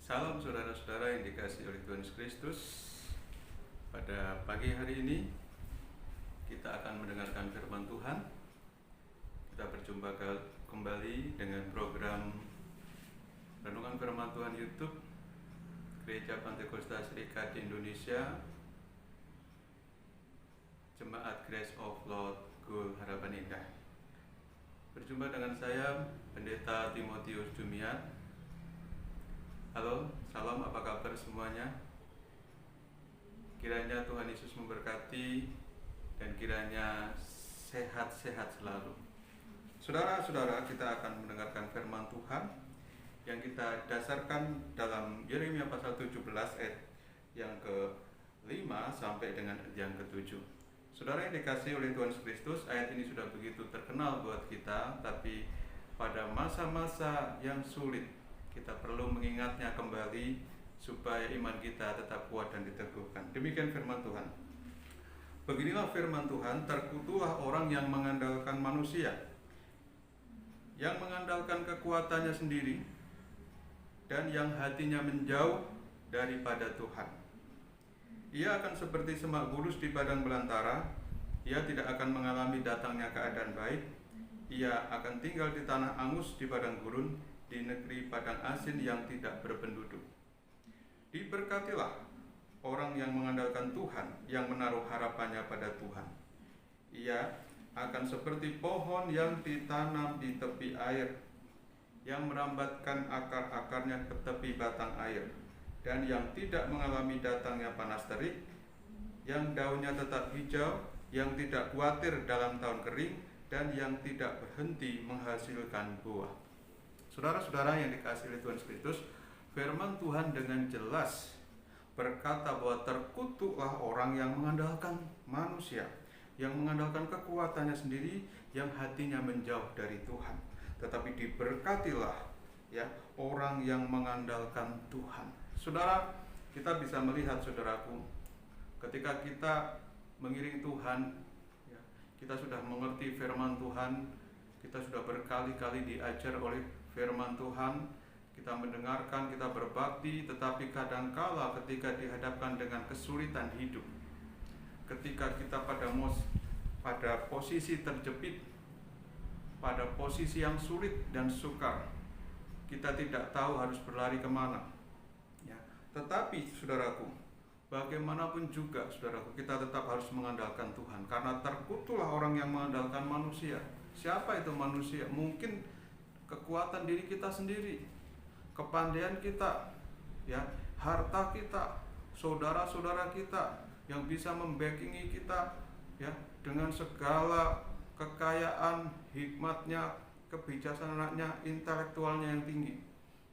Salam saudara-saudara yang dikasihi oleh Tuhan Yesus Kristus. Pada pagi hari ini kita akan mendengarkan firman Tuhan. Kita berjumpa kembali dengan program Renungan Firman Tuhan YouTube Gereja Pantekosta Serikat Indonesia, Jemaat Grace of Lord Gul Harapan Indah. Berjumpa dengan saya, Pendeta Timotius Jumiat. Halo, salam, apa kabar semuanya? Kiranya Tuhan Yesus memberkati dan kiranya sehat-sehat selalu. Saudara-saudara, kita akan mendengarkan firman Tuhan yang kita dasarkan dalam Yeremia pasal 17 ayat yang ke-5 sampai dengan yang ke-7. Saudara yang dikasihi oleh Tuhan Yesus Kristus, ayat ini sudah begitu terkenal buat kita, tapi pada masa-masa yang sulit kita perlu mengingatnya kembali supaya iman kita tetap kuat dan diteguhkan. Demikian firman Tuhan. Beginilah firman Tuhan, terkutuklah orang yang mengandalkan manusia, yang mengandalkan kekuatannya sendiri, dan yang hatinya menjauh daripada Tuhan. Ia akan seperti semak bulus di padang belantara, ia tidak akan mengalami datangnya keadaan baik, ia akan tinggal di tanah angus di padang gurun, di negeri padang asin yang tidak berpenduduk. Diberkatilah orang yang mengandalkan Tuhan, yang menaruh harapannya pada Tuhan. Ia akan seperti pohon yang ditanam di tepi air, yang merambatkan akar-akarnya ke tepi batang air, dan yang tidak mengalami datangnya panas terik, yang daunnya tetap hijau, yang tidak khawatir dalam tahun kering, dan yang tidak berhenti menghasilkan buah. Saudara-saudara yang dikasihi oleh Tuhan Kristus, firman Tuhan dengan jelas berkata bahwa terkutuklah orang yang mengandalkan manusia, yang mengandalkan kekuatannya sendiri, yang hatinya menjauh dari Tuhan. Tetapi diberkatilah ya orang yang mengandalkan Tuhan. Saudara, kita bisa melihat, saudaraku, ketika kita mengiring Tuhan, ya, kita sudah mengerti firman Tuhan, kita sudah berkali-kali diajar oleh firman Tuhan, kita mendengarkan, kita berbakti, tetapi kadangkala ketika dihadapkan dengan kesulitan hidup, ketika kita pada posisi terjepit, pada posisi yang sulit dan sukar, kita tidak tahu harus berlari kemana. Ya. Tetapi saudaraku, bagaimanapun juga saudaraku, kita tetap harus mengandalkan Tuhan, karena terkutuklah orang yang mengandalkan manusia. Siapa itu manusia? Mungkin kekuatan diri kita sendiri, kepandaian kita, ya, harta kita, saudara-saudara kita yang bisa membackingi kita, ya, dengan segala kekayaan, hikmatnya, kebijaksanaannya, intelektualnya yang tinggi.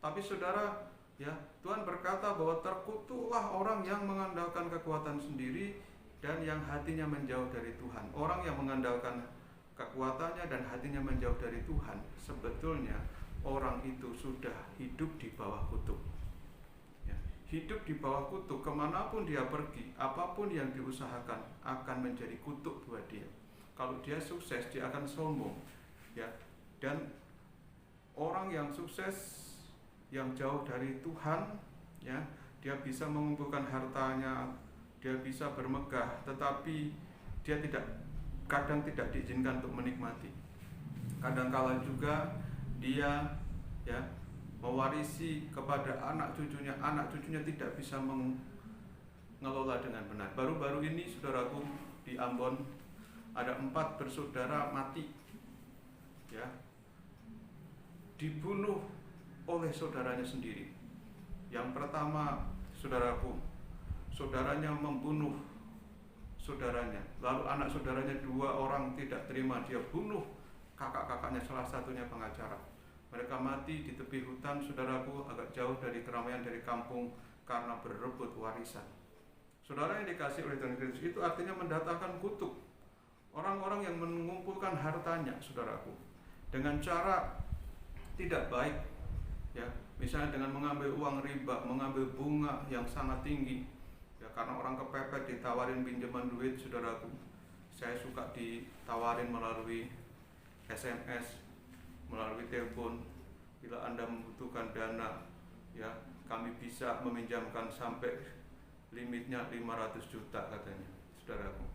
Tapi saudara, ya, Tuhan berkata bahwa terkutuklah orang yang mengandalkan kekuatan sendiri dan yang hatinya menjauh dari Tuhan. Orang yang mengandalkan kekuatannya dan hatinya menjauh dari Tuhan, sebetulnya orang itu sudah hidup di bawah kutuk, ya, hidup di bawah kutuk. Kemanapun dia pergi, apapun yang diusahakan akan menjadi kutuk buat dia. Kalau dia sukses, dia akan sombong, ya. Dan orang yang sukses, yang jauh dari Tuhan, ya, dia bisa mengumpulkan hartanya, dia bisa bermegah, tetapi dia kadang tidak diizinkan untuk menikmati. Kadangkala juga dia, ya, mewarisi kepada anak cucunya tidak bisa mengelola dengan benar. Baru-baru ini saudaraku, di Ambon ada 4 bersaudara mati, ya, dibunuh oleh saudaranya sendiri. Yang pertama, saudaraku, saudaranya membunuh saudaranya, lalu anak saudaranya 2 orang tidak terima, dia bunuh kakak-kakaknya, salah satunya pengacara. Mereka mati di tepi hutan, saudaraku, agak jauh dari keramaian, dari kampung, karena berebut warisan. Saudara yang dikasihi oleh Tuhan Kristus, itu artinya mendatangkan kutuk. Orang-orang yang mengumpulkan hartanya, saudaraku, dengan cara tidak baik, ya, misalnya dengan mengambil uang riba, mengambil bunga yang sangat tinggi, ya, karena orang kepepet ditawarin pinjaman duit, saudaraku. Saya suka ditawarin melalui SMS, melalui telepon, bila Anda membutuhkan dana, ya, kami bisa meminjamkan sampai limitnya 500 juta katanya, saudaraku.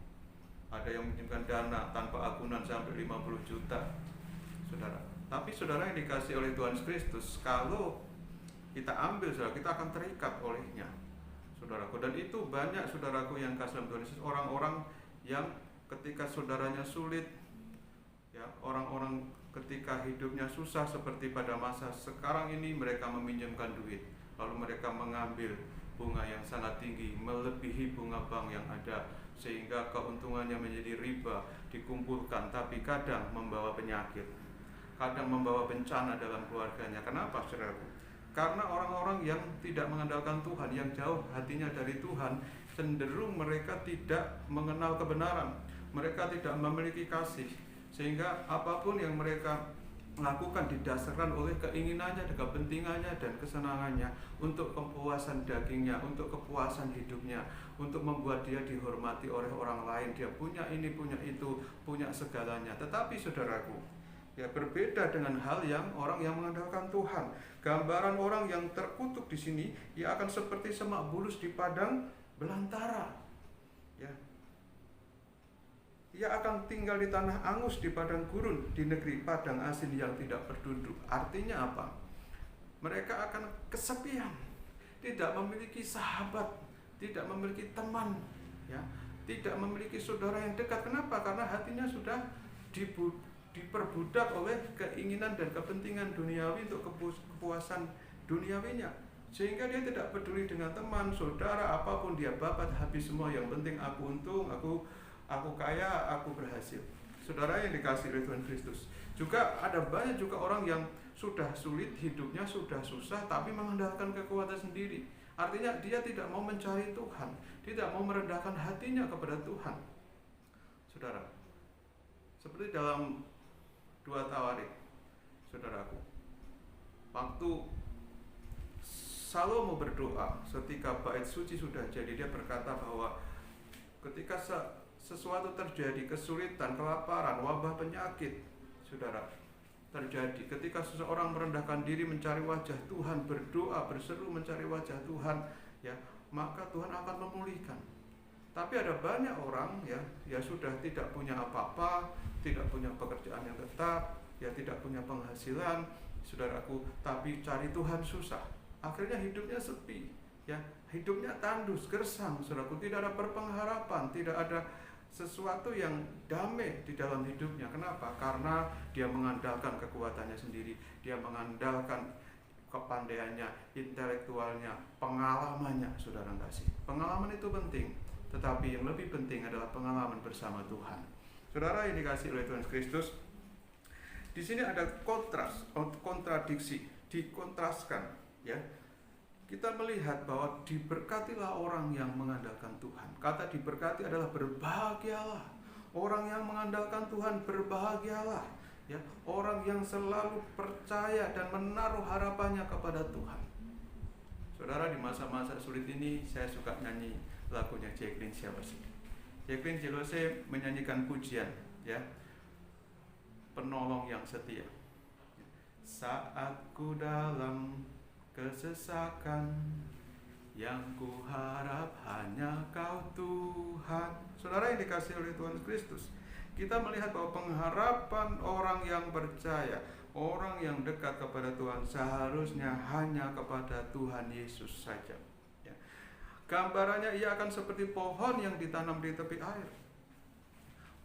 Ada yang meminjamkan dana tanpa agunan sampai 50 juta, saudara. Tapi saudara yang dikasih oleh Tuhan Kristus, kalau kita ambil, saudara, kita akan terikat olehnya, saudaraku. Dan itu banyak, saudaraku, yang kasih Tuhan Yesus, orang-orang yang ketika saudaranya sulit, ya, orang-orang ketika hidupnya susah seperti pada masa sekarang ini, mereka meminjamkan duit, lalu mereka mengambil bunga yang sangat tinggi, melebihi bunga bank yang ada, sehingga keuntungannya menjadi riba, dikumpulkan, tapi kadang membawa penyakit, kadang membawa bencana dalam keluarganya. Kenapa, saudaraku? Karena orang-orang yang tidak mengandalkan Tuhan, yang jauh hatinya dari Tuhan, cenderung mereka tidak mengenal kebenaran, mereka tidak memiliki kasih, sehingga apapun yang mereka lakukan didasarkan oleh keinginannya, kepentingannya, dan kesenangannya, untuk kepuasan dagingnya, untuk kepuasan hidupnya, untuk membuat dia dihormati oleh orang lain. Dia punya ini, punya itu, punya segalanya. Tetapi saudaraku, ya, berbeda dengan hal yang orang yang mengandalkan Tuhan. Gambaran orang yang terkutuk di sini, ia akan seperti semak bulus di padang belantara. Ya, ia akan tinggal di tanah angus, di padang gurun, di negeri padang asin yang tidak berduduk. Artinya apa? Mereka akan kesepian, tidak memiliki sahabat, tidak memiliki teman, ya, tidak memiliki saudara yang dekat. Kenapa? Karena hatinya sudah diperbudak oleh keinginan dan kepentingan duniawi untuk kepuasan duniawinya, sehingga dia tidak peduli dengan teman, saudara, apapun dia babat habis semua. Yang penting aku untung, aku kaya, aku berhasil. Saudara yang dikasihi oleh Tuhan Kristus, juga ada banyak juga orang yang sudah sulit hidupnya, sudah susah, tapi mengandalkan kekuatan sendiri. Artinya dia tidak mau mencari Tuhan, tidak mau merendahkan hatinya kepada Tuhan. Saudara, seperti dalam 2 Tawarik, saudaraku, waktu Salomo berdoa ketika bait suci sudah jadi, dia berkata bahwa ketika sesuatu terjadi, kesulitan, kelaparan, wabah, penyakit, saudara, terjadi ketika seseorang merendahkan diri, mencari wajah Tuhan, berdoa, berseru mencari wajah Tuhan, ya, maka Tuhan akan memulihkan. Tapi ada banyak orang, ya sudah tidak punya apa-apa, tidak punya pekerjaan yang tetap, ya tidak punya penghasilan, saudaraku, tapi cari Tuhan susah. Akhirnya hidupnya sepi, ya, hidupnya tandus, gersang, saudaraku, tidak ada berpengharapan, tidak ada sesuatu yang damai di dalam hidupnya. Kenapa? Karena dia mengandalkan kekuatannya sendiri, dia mengandalkan kepandaiannya, intelektualnya, pengalamannya. Saudara kasih, pengalaman itu penting, tetapi yang lebih penting adalah pengalaman bersama Tuhan. Saudara yang dikasihi oleh Tuhan Kristus, di sini ada kontradiksi, dikontraskan, ya. Kita melihat bahwa diberkatilah orang yang mengandalkan Tuhan. Kata diberkati adalah berbahagialah. Orang yang mengandalkan Tuhan berbahagialah, ya. Orang yang selalu percaya dan menaruh harapannya kepada Tuhan. Saudara, di masa-masa sulit ini saya suka nyanyi lagunya Jacqueline Jealousy. Jacqueline Jealousy menyanyikan pujian, ya, penolong yang setia. Saat ku dalam kesesakan, yang ku harap hanya Kau Tuhan. Saudara yang dikasihi oleh Tuhan Kristus, kita melihat bahwa pengharapan orang yang percaya, orang yang dekat kepada Tuhan, seharusnya hanya kepada Tuhan Yesus saja, ya. Gambarannya ia akan seperti pohon yang ditanam di tepi air.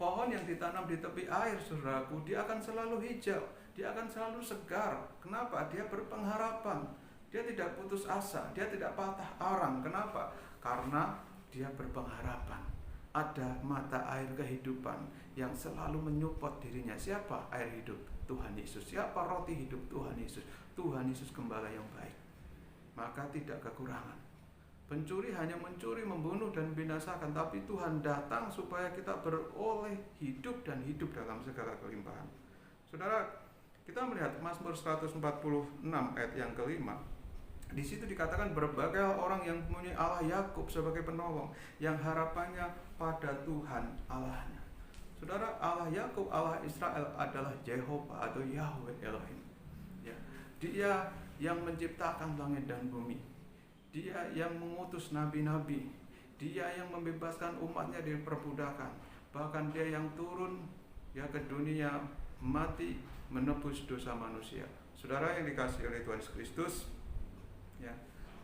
Pohon yang ditanam di tepi air, saudaraku, dia akan selalu hijau, dia akan selalu segar. Kenapa? Dia berpengharapan. Dia tidak putus asa, dia tidak patah arang. Kenapa? Karena dia berpengharapan. Ada mata air kehidupan yang selalu menyupot dirinya. Siapa air hidup? Tuhan Yesus. Siapa roti hidup? Tuhan Yesus. Tuhan Yesus gembala yang baik, maka tidak kekurangan. Pencuri hanya mencuri, membunuh, dan membinasakan, tapi Tuhan datang supaya kita beroleh hidup dan hidup dalam segala kelimpahan. Saudara, kita melihat Mazmur 146 ayat yang kelima. Di situ dikatakan berbagai orang yang mempunyai Allah Yakub sebagai penolong, yang harapannya pada Tuhan Allahnya. Saudara, Allah Yakub, Allah Israel adalah Jehovah atau Yahweh Elohim. Ya, Dia yang menciptakan langit dan bumi. Dia yang mengutus nabi-nabi, Dia yang membebaskan umatnya dari perbudakan. Bahkan Dia yang turun ke dunia, mati menebus dosa manusia. Saudara yang dikasihi oleh Tuhan Yesus Kristus,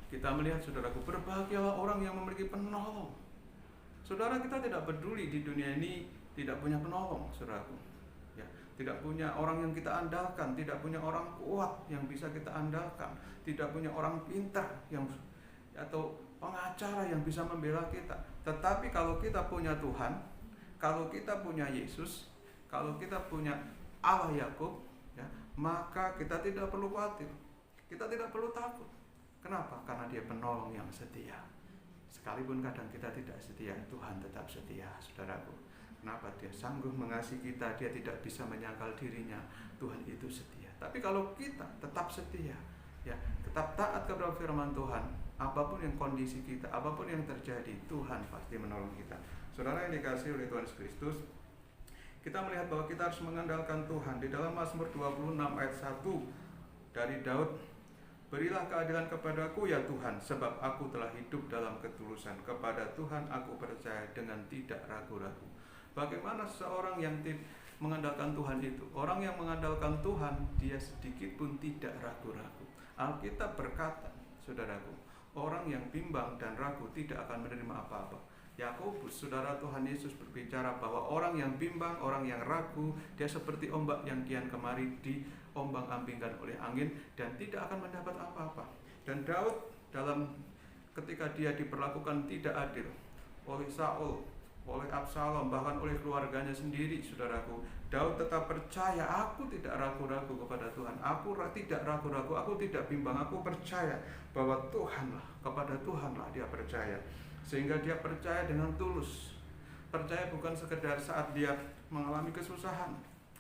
kita melihat, saudaraku, berbahagialah orang yang memiliki penolong. Saudara, kita tidak peduli di dunia ini tidak punya penolong, saudaraku. Tidak punya orang yang kita andalkan, tidak punya orang kuat yang bisa kita andalkan, tidak punya orang pintar atau pengacara yang bisa membela kita. Tetapi kalau kita punya Tuhan, kalau kita punya Yesus, kalau kita punya Allah Yakub, maka kita tidak perlu khawatir, kita tidak perlu takut. Kenapa? Karena Dia penolong yang setia. Sekalipun kadang kita tidak setia, Tuhan tetap setia, saudaraku. Kenapa? Dia sanggup mengasihi kita, Dia tidak bisa menyangkal dirinya. Tuhan itu setia. Tapi kalau kita tetap setia, tetap taat kepada firman Tuhan, apapun yang kondisi kita, apapun yang terjadi, Tuhan pasti menolong kita. Saudara yang dikasihi oleh Tuhan Yesus Kristus, kita melihat bahwa kita harus mengandalkan Tuhan. Di dalam Mazmur 26 ayat 1 dari Daud, berilah keadilan kepadaku ya Tuhan, sebab aku telah hidup dalam ketulusan. Kepada Tuhan aku percaya dengan tidak ragu-ragu. Bagaimana seorang yang mengandalkan Tuhan itu? Orang yang mengandalkan Tuhan, dia sedikit pun tidak ragu-ragu. Alkitab berkata, saudaraku, orang yang bimbang dan ragu tidak akan menerima apa-apa. Yakobus, saudara Tuhan Yesus berbicara bahwa orang yang bimbang, orang yang ragu, dia seperti ombak yang kian kemari diombang-ambingkan oleh angin dan tidak akan mendapat apa-apa. Dan Daud ketika dia diperlakukan tidak adil oleh Saul, oleh Absalom, bahkan oleh keluarganya sendiri, saudaraku, Daud tetap percaya, aku tidak ragu-ragu kepada Tuhan, aku tidak ragu-ragu, aku tidak bimbang, aku percaya bahwa Tuhanlah, kepada Tuhanlah dia percaya. Sehingga dia percaya dengan tulus. Percaya bukan sekedar saat dia mengalami kesusahan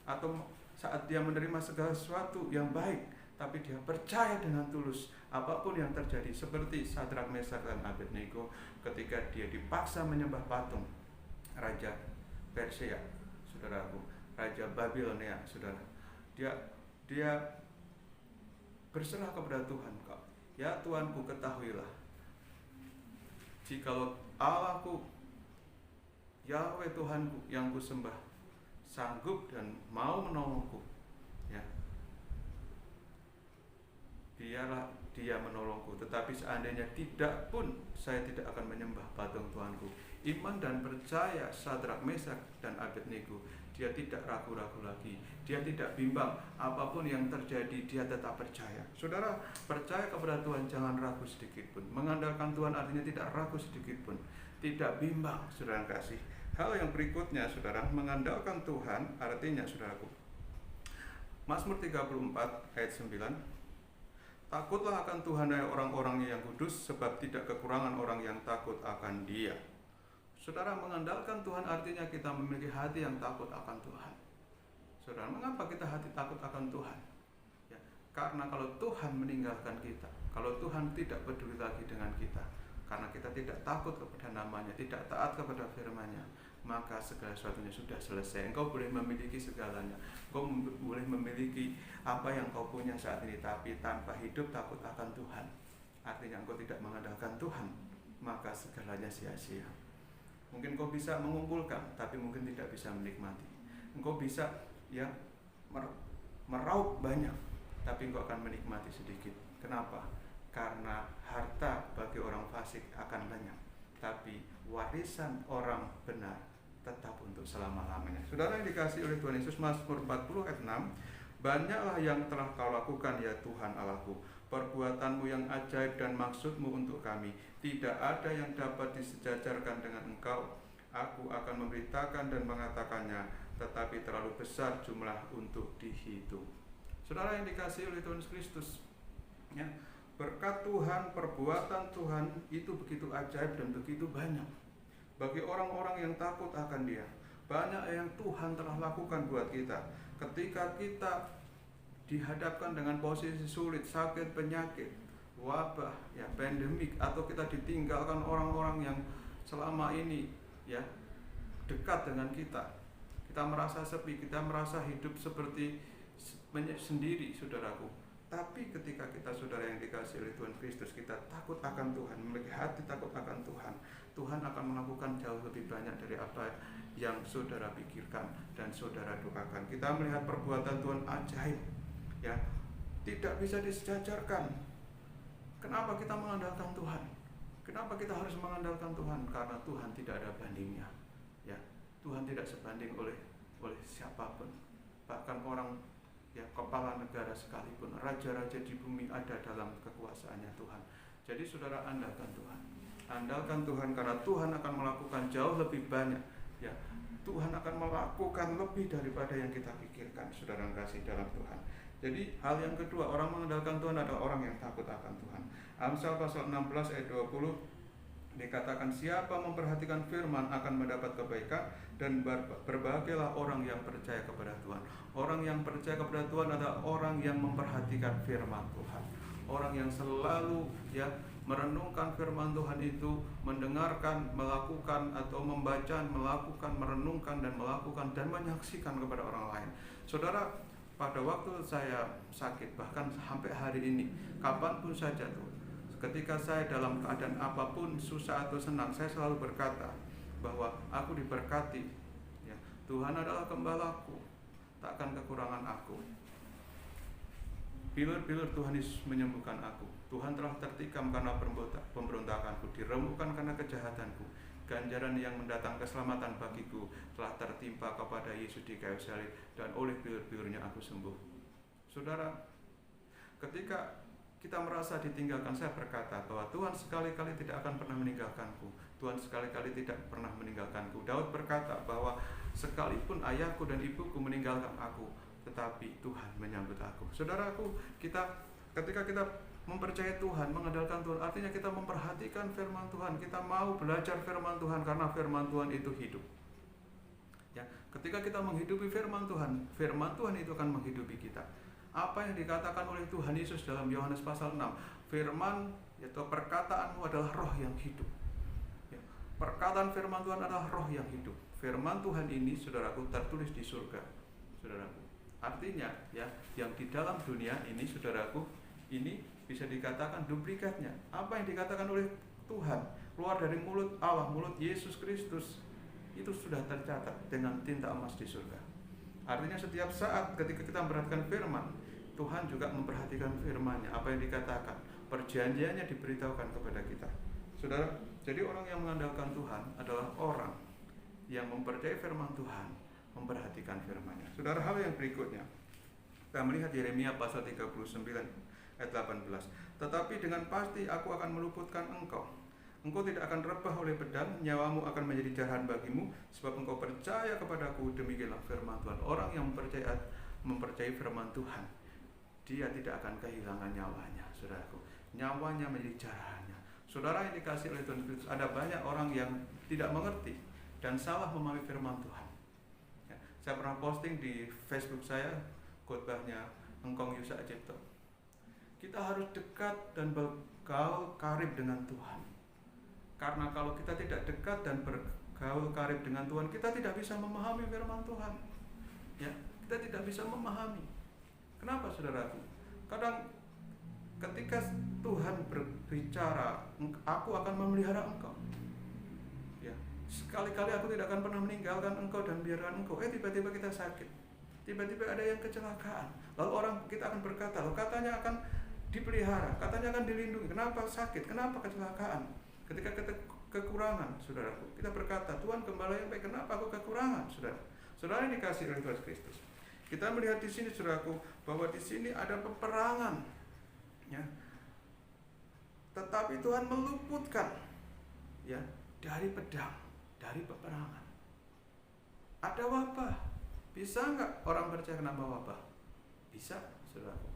atau saat dia menerima segala sesuatu yang baik, tapi dia percaya dengan tulus apapun yang terjadi. Seperti Sadrak, Mesak, dan Abednego ketika dia dipaksa menyembah patung Raja Persia, saudaraku, Raja Babilonia, saudara. Dia berserah kepada Tuhan. Ya Tuanku, ketahuilah, jikalau Allahku, Yahweh Tuhanku yang kusembah sanggup dan mau menolongku, biarlah Dia menolongku. Tetapi seandainya tidak pun, saya tidak akan menyembah patung Tuhanku. Iman dan percaya Sadrak, Mesak, dan Abednego, dia tidak ragu-ragu lagi, dia tidak bimbang. Apapun yang terjadi, dia tetap percaya. Saudara, percaya kepada Tuhan, jangan ragu sedikit pun. Mengandalkan Tuhan artinya tidak ragu sedikit pun, tidak bimbang, saudara kasih. Hal yang berikutnya, saudara, mengandalkan Tuhan artinya, saudaraku, Mazmur 34 ayat 9, takutlah akan Tuhan hai orang-orangnya yang kudus, sebab tidak kekurangan orang yang takut akan Dia. Saudara, mengandalkan Tuhan artinya kita memiliki hati yang takut akan Tuhan. Saudara, mengapa kita hati takut akan Tuhan? Karena kalau Tuhan meninggalkan kita, kalau Tuhan tidak peduli lagi dengan kita, karena kita tidak takut kepada namanya, tidak taat kepada firman-Nya, maka segala sesuatunya sudah selesai. Engkau boleh memiliki segalanya, engkau boleh memiliki apa yang kau punya saat ini, tapi tanpa hidup takut akan Tuhan, artinya engkau tidak mengandalkan Tuhan, maka segalanya sia-sia. Mungkin kau bisa mengumpulkan, tapi mungkin tidak bisa menikmati. Engkau bisa meraup banyak, tapi engkau akan menikmati sedikit. Kenapa? Karena harta bagi orang fasik akan lenyap, tapi warisan orang benar tetap untuk selama-lamanya. Saudara yang dikasihi oleh Tuhan Yesus, Mazmur 40 ayat 6, banyaklah yang telah kau lakukan ya Tuhan Allahku, perbuatanmu yang ajaib dan maksudmu untuk kami, tidak ada yang dapat disejajarkan dengan engkau. Aku akan memberitakan dan mengatakannya, tetapi terlalu besar jumlah untuk dihitung. Saudara yang dikasihi oleh Tuhan Kristus, berkat Tuhan, perbuatan Tuhan itu begitu ajaib dan begitu banyak bagi orang-orang yang takut akan Dia. Banyak yang Tuhan telah lakukan buat kita. Ketika kita dihadapkan dengan posisi sulit, sakit, penyakit, wabah, pandemik, atau kita ditinggalkan orang-orang yang selama ini dekat dengan kita, kita merasa sepi, kita merasa hidup seperti sendiri, saudaraku. Tetapi ketika kita saudara yang dikasihi oleh Tuhan Kristus, kita takut akan Tuhan, memiliki hati takut akan Tuhan, Tuhan akan melakukan jauh lebih banyak dari apa yang saudara pikirkan dan saudara doakan. Kita melihat perbuatan Tuhan ajaib, ya, tidak bisa disejajarkan. Kenapa kita mengandalkan Tuhan? Kenapa kita harus mengandalkan Tuhan? Karena Tuhan tidak ada bandingnya, ya. Tuhan tidak sebanding oleh siapapun, bahkan orang, ya, kepala negara sekalipun, raja-raja di bumi ada dalam kekuasaannya Tuhan. Jadi saudara, andalkan Tuhan. Andalkan Tuhan karena Tuhan akan melakukan jauh lebih banyak, ya. Tuhan akan melakukan lebih daripada yang kita pikirkan, saudara yang kasih dalam Tuhan. Jadi hal yang kedua, orang mengandalkan Tuhan adalah orang yang takut akan Tuhan. Amsal pasal 16 ayat 20 dikatakan, siapa memperhatikan firman akan mendapat kebaikan, dan berbahagialah orang yang percaya kepada Tuhan. Orang yang percaya kepada Tuhan adalah orang yang memperhatikan firman Tuhan. Orang yang selalu, ya, merenungkan firman Tuhan itu, mendengarkan, melakukan atau membaca, melakukan, merenungkan dan melakukan dan menyaksikan kepada orang lain. Saudara, pada waktu saya sakit, bahkan sampai hari ini, kapanpun saja tuh, ketika saya dalam keadaan apapun, susah atau senang, saya selalu berkata bahwa aku diberkati, ya. Tuhan adalah gembalaku, takkan kekurangan aku. Bilur-bilur Tuhan Yesus menyembuhkan aku. Tuhan telah tertikam karena pemberontakanku, diremukkan karena kejahatanku. Ganjaran yang mendatang keselamatan bagiku telah tertimpa kepada Yesus di kayu salib, dan oleh bilur-bilurnya aku sembuh. Saudara, ketika kita merasa ditinggalkan, saya berkata bahwa Tuhan sekali-kali tidak akan pernah meninggalkanku. Tuhan sekali-kali tidak pernah meninggalkanku. Daud berkata bahwa sekalipun ayahku dan ibuku meninggalkan aku, tetapi Tuhan menyambut aku. Saudaraku, ketika kita mempercayai Tuhan, mengandalkan Tuhan, artinya kita memperhatikan firman Tuhan. Kita mau belajar firman Tuhan karena firman Tuhan itu hidup. Ya, ketika kita menghidupi firman Tuhan itu akan menghidupi kita. Apa yang dikatakan oleh Tuhan Yesus dalam Yohanes pasal 6, firman, yaitu perkataanmu adalah roh yang hidup, ya, perkataan firman Tuhan adalah roh yang hidup. Firman Tuhan ini, saudaraku, tertulis di surga, saudaraku. Artinya, ya, yang di dalam dunia ini, saudaraku, ini bisa dikatakan duplikatnya. Apa yang dikatakan oleh Tuhan keluar dari mulut Allah, mulut Yesus Kristus, itu sudah tercatat dengan tinta emas di surga. Artinya setiap saat ketika kita memperhatikan firman, Tuhan juga memperhatikan firman-Nya, apa yang dikatakan, perjanjiannya diberitahukan kepada kita. Saudara, jadi orang yang mengandalkan Tuhan adalah orang yang mempercayai firman Tuhan, memperhatikan firman-Nya. Saudara, hal yang berikutnya, kita melihat Yeremia pasal 39 ayat 18. Tetapi dengan pasti aku akan meluputkan engkau. Engkau tidak akan rebah oleh pedang, nyawamu akan menjadi jaran bagimu, sebab engkau percaya kepadaku. Demikianlah firman Tuhan. Orang yang mempercayai firman Tuhan, dia tidak akan kehilangan nyawanya, saudaraku. Nyawanya menjadi jarannya. Saudara yang dikasihi oleh Tuhan Kristus, ada banyak orang yang tidak mengerti dan salah memahami firman Tuhan. Ya, saya pernah posting di Facebook saya khotbahnya Engkong Yusak Cipto. Kita harus dekat dan bergaul karib dengan Tuhan. Karena kalau kita tidak dekat dan bergaul karib dengan Tuhan, kita tidak bisa memahami firman Tuhan. Ya, kita tidak bisa memahami. Kenapa, saudaraku? Kadang ketika Tuhan berbicara, aku akan memelihara engkau. Ya, sekali-kali aku tidak akan pernah meninggalkan engkau dan biarkan engkau. Tiba-tiba kita sakit. Tiba-tiba ada yang kecelakaan. Lalu kita akan berkata, katanya akan dipelihara, katanya akan dilindungi. Kenapa sakit? Kenapa kecelakaan? Ketika kita kekurangan, saudaraku, kita berkata, Tuhan gembala yang baik, kenapa aku kekurangan, saudara? Saudara yang dikasihi oleh Tuhan Kristus. Kita melihat di sini, saudaraku, bahwa di sini ada peperangan, ya. Tetapi Tuhan meluputkan, ya, dari pedang, dari peperangan. Ada wabah, bisa enggak orang percaya kena wabah? Bisa, saudaraku.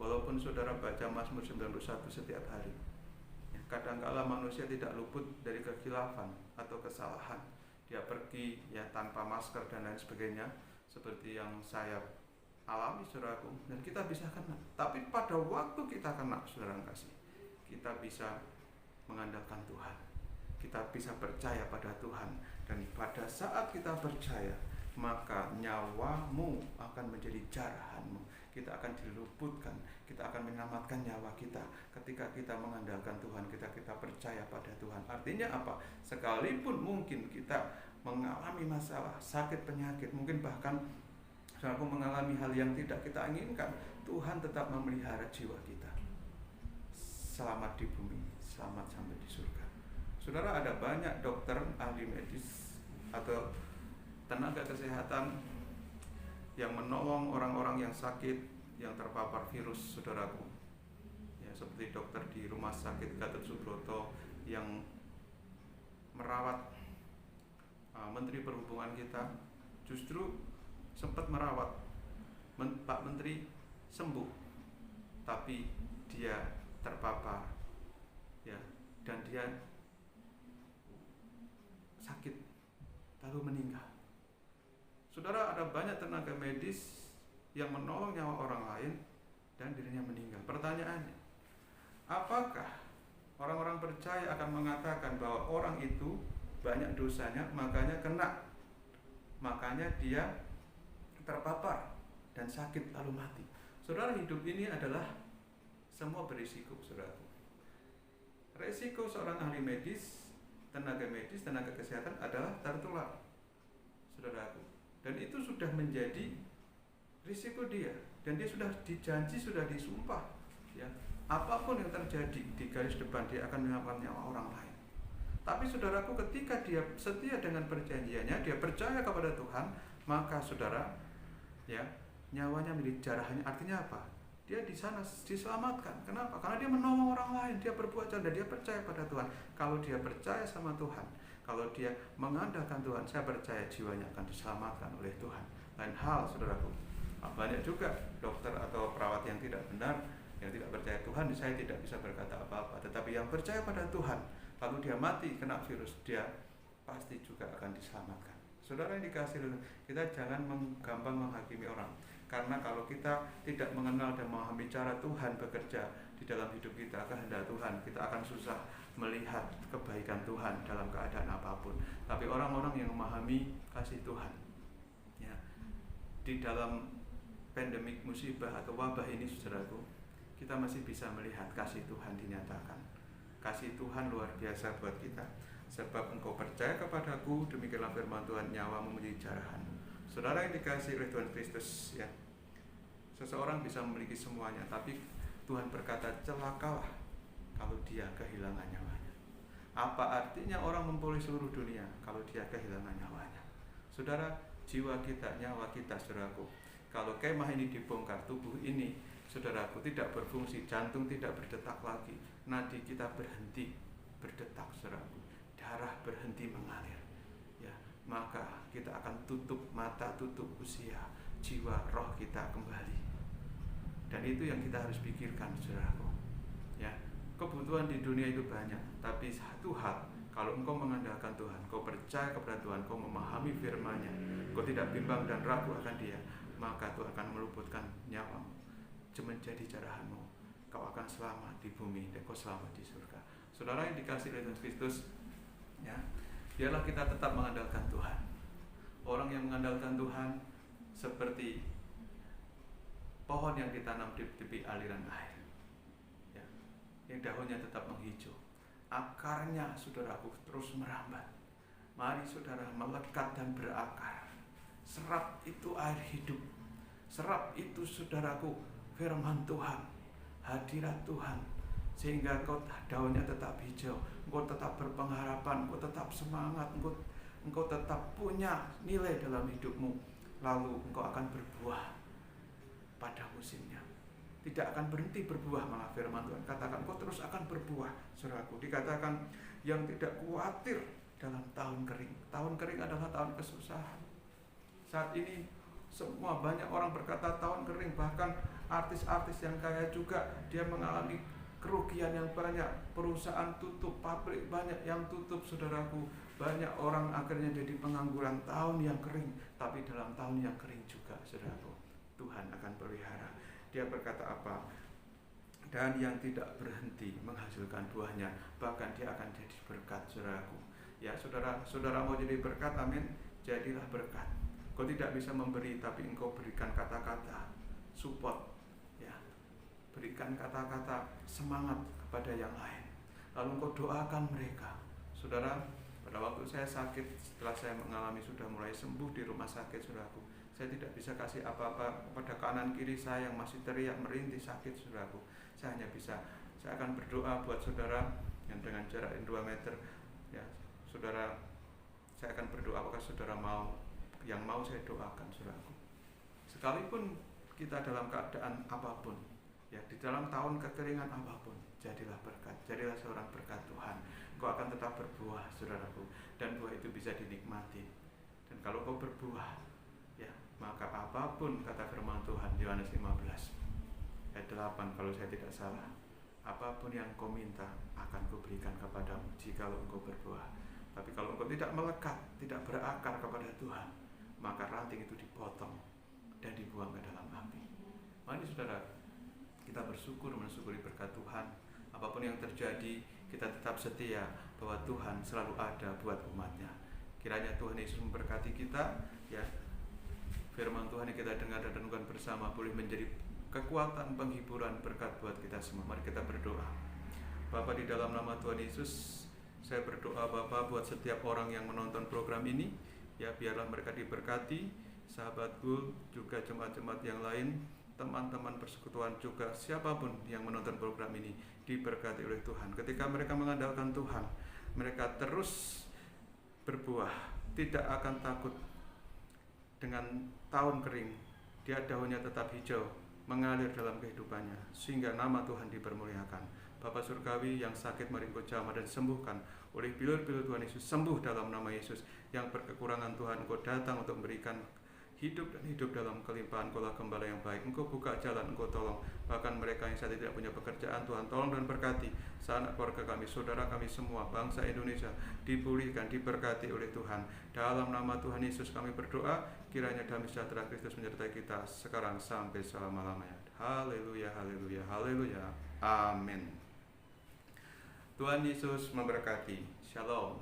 Walaupun saudara baca Mazmur 91 setiap hari. Kadang-kala manusia tidak luput dari kekhilafan atau kesalahan. Dia pergi, ya, tanpa masker dan lain sebagainya, seperti yang saya alami, saudaraku, dan kita bisa kena. Tapi pada waktu kita kena, saudara kasih, kita bisa mengandalkan Tuhan. Kita bisa percaya pada Tuhan, dan pada saat kita percaya, maka nyawamu akan menjadi jarahanmu. kita akan diluputkan, kita akan menyelamatkan nyawa kita ketika kita mengandalkan Tuhan, kita percaya pada Tuhan. Artinya apa? Sekalipun mungkin kita mengalami masalah, sakit, penyakit, mungkin bahkan aku mengalami hal yang tidak kita inginkan, Tuhan tetap memelihara jiwa kita. Selamat di bumi, selamat sampai di surga. Saudara, ada banyak dokter, ahli medis atau tenaga kesehatan yang menolong orang-orang yang sakit, yang terpapar virus, saudaraku. Ya, seperti dokter di Rumah Sakit Gatot Subroto yang merawat Menteri Perhubungan kita, justru sempat merawat Pak Menteri sembuh, tapi dia terpapar, ya, dan dia sakit lalu meninggal. Saudara, ada banyak tenaga medis yang menolong nyawa orang lain dan dirinya meninggal. Pertanyaannya, apakah orang-orang percaya akan mengatakan bahwa orang itu banyak dosanya, makanya dia terpapar dan sakit lalu mati? Saudara, hidup ini adalah semua berisiko, saudaraku. Resiko seorang ahli medis, tenaga kesehatan adalah tertular, saudaraku. Dan itu sudah menjadi risiko dia, dan dia sudah dijanji, sudah disumpah, ya, apapun yang terjadi di garis depan dia akan menyelamatkan nyawa orang lain. Tapi saudaraku, ketika dia setia dengan perjanjiannya, dia percaya kepada Tuhan, maka saudara, ya, nyawanya milik jarahannya. Artinya apa? Dia di sana diselamatkan. Kenapa? Karena dia menolong orang lain, dia berbuat janda, dia percaya pada Tuhan. Kalau dia percaya sama Tuhan, kalau dia mengandalkan Tuhan, saya percaya jiwanya akan diselamatkan oleh Tuhan. Lain hal, saudaraku, banyak juga dokter atau perawat yang tidak benar, yang tidak percaya Tuhan. Saya tidak bisa berkata apa-apa. Tetapi yang percaya pada Tuhan, lalu dia mati kena virus, dia pasti juga akan diselamatkan. Saudara yang dikasihi, kita jangan gampang menghakimi orang. Karena kalau kita tidak mengenal dan memahami cara Tuhan bekerja di dalam hidup kita, kehendak Tuhan, kita akan susah melihat kebaikan Tuhan dalam keadaan apapun. Tapi orang-orang yang memahami kasih Tuhan, ya, di dalam pandemik, musibah atau wabah ini, saudaraku, kita masih bisa melihat kasih Tuhan dinyatakan. Kasih Tuhan luar biasa buat kita. Sebab engkau percaya kepadaku, demikianlah firman Tuhan, nyawamu menjadi jarahanmu. Saudara yang dikasihi oleh Tuhan Kristus, ya, seseorang bisa memiliki semuanya, tapi Tuhan berkata, celakalah kalau dia kehilangan nyawanya. Apa artinya orang memperoleh seluruh dunia kalau dia kehilangan nyawanya? Saudara, jiwa kita, nyawa kita, saudaraku, kalau kemah ini dibongkar, tubuh ini, saudaraku, tidak berfungsi, jantung tidak berdetak lagi, nadi kita berhenti berdetak, saudaraku, darah berhenti mengalir, ya, maka kita akan tutup mata, tutup usia, jiwa, roh kita kembali. Dan itu yang kita harus pikirkan, saudaraku, ya. Kebutuhan di dunia itu banyak, tapi satu hal, kalau engkau mengandalkan Tuhan, engkau percaya kepada Tuhan, engkau memahami firman-Nya, engkau tidak bimbang dan ragu akan Dia, maka Tuhan akan meluputkan nyawamu, menjadi jarahanmu. Kau akan selamat di bumi dan kau selamat di surga. Saudara yang dikasihi oleh Tuhan Kristus, ya, biarlah kita tetap mengandalkan Tuhan. Orang yang mengandalkan Tuhan seperti pohon yang ditanam di tepi aliran air, ya, yang daunnya tetap menghijau, akarnya, saudaraku, terus merambat. Mari saudara melekat dan berakar. Serap itu air hidup, serap itu, saudaraku, firman Tuhan, hadirat Tuhan, sehingga engkau daunnya tetap hijau, engkau tetap berpengharapan, engkau tetap semangat, engkau tetap punya nilai dalam hidupmu. Lalu engkau akan berbuah pada musimnya, tidak akan berhenti berbuah. Malah firman Tuhan katakan engkau terus akan berbuah, saudaraku. Dikatakan yang tidak khawatir dalam tahun kering. Tahun kering adalah tahun kesusahan. Saat ini semua banyak orang berkata tahun kering, bahkan artis-artis yang kaya juga dia mengalami kerugian yang banyak, perusahaan tutup, pabrik banyak yang tutup, saudaraku. Banyak orang akhirnya jadi pengangguran. Tahun yang kering, tapi dalam tahun yang kering juga, saudaraku, Tuhan akan pelihara. Dia berkata apa? Dan yang tidak berhenti menghasilkan buahnya, bahkan dia akan jadi berkat, saudaraku. Ya, saudara mau jadi berkat, amin, jadilah berkat. Kau tidak bisa memberi, tapi engkau berikan kata-kata support, ya, berikan kata-kata semangat kepada yang lain. Lalu engkau doakan mereka. Saudara, pada waktu saya sakit, setelah saya mengalami sudah mulai sembuh di rumah sakit, saudaraku, saya tidak bisa kasih apa-apa kepada kanan kiri saya yang masih teriak merintih sakit, saudaraku. Saya hanya bisa, saya akan berdoa buat saudara yang dengan jarak 2 meter, ya, saudara, saya akan berdoa apakah saudara mau, yang mau saya doakan, saudaraku. Sekalipun kita dalam keadaan apapun, ya, di dalam tahun kekeringan apapun, jadilah berkat, jadilah seorang berkat Tuhan. Kau akan tetap berbuah, saudaraku, dan buah itu bisa dinikmati. Dan kalau kau berbuah, ya, maka apapun, kata firman Tuhan Yohanes 15 ayat 8 kalau saya tidak salah, apapun yang kau minta akan kuberikan kepadamu jikalau engkau berbuah. Tapi kalau engkau tidak melekat, tidak berakar kepada Tuhan, maka ranting itu dipotong dan dibuang ke dalam api. Mari saudara, kita mensyukuri berkat Tuhan. Apapun yang terjadi, kita tetap setia bahwa Tuhan selalu ada buat umatnya. Kiranya Tuhan Yesus memberkati kita, ya. Firman Tuhan yang kita dengar dan renungkan bersama boleh menjadi kekuatan, penghiburan, berkat buat kita semua. Mari kita berdoa. Bapa, di dalam nama Tuhan Yesus, saya berdoa Bapa buat setiap orang yang menonton program ini, ya, biarlah mereka diberkati, sahabatku, juga jemaat-jemaat yang lain, teman-teman persekutuan juga, siapapun yang menonton program ini diberkati oleh Tuhan. Ketika mereka mengandalkan Tuhan, mereka terus berbuah, tidak akan takut dengan tahun kering. Dia daunnya tetap hijau, mengalir dalam kehidupannya, sehingga nama Tuhan dipermuliakan. Bapa Surgawi, yang sakit mari Engkau jamah dan sembuhkan. Oleh bilur-bilur Tuhan Yesus, sembuh dalam nama Yesus. Yang berkekurangan Tuhan, Engkau datang untuk memberikan hidup dan hidup dalam kelimpahan. Engkaulah gembala yang baik. Engkau buka jalan, Engkau tolong. Bahkan mereka yang saat ini tidak punya pekerjaan, Tuhan tolong dan berkati. Sanak keluarga kami, saudara kami semua, bangsa Indonesia dipulihkan, diberkati oleh Tuhan. Dalam nama Tuhan Yesus kami berdoa, kiranya damai sejahtera Kristus menyertai kita sekarang sampai selama-lamanya. Haleluya, haleluya, haleluya. Amin. Tuhan Yesus memberkati. Shalom.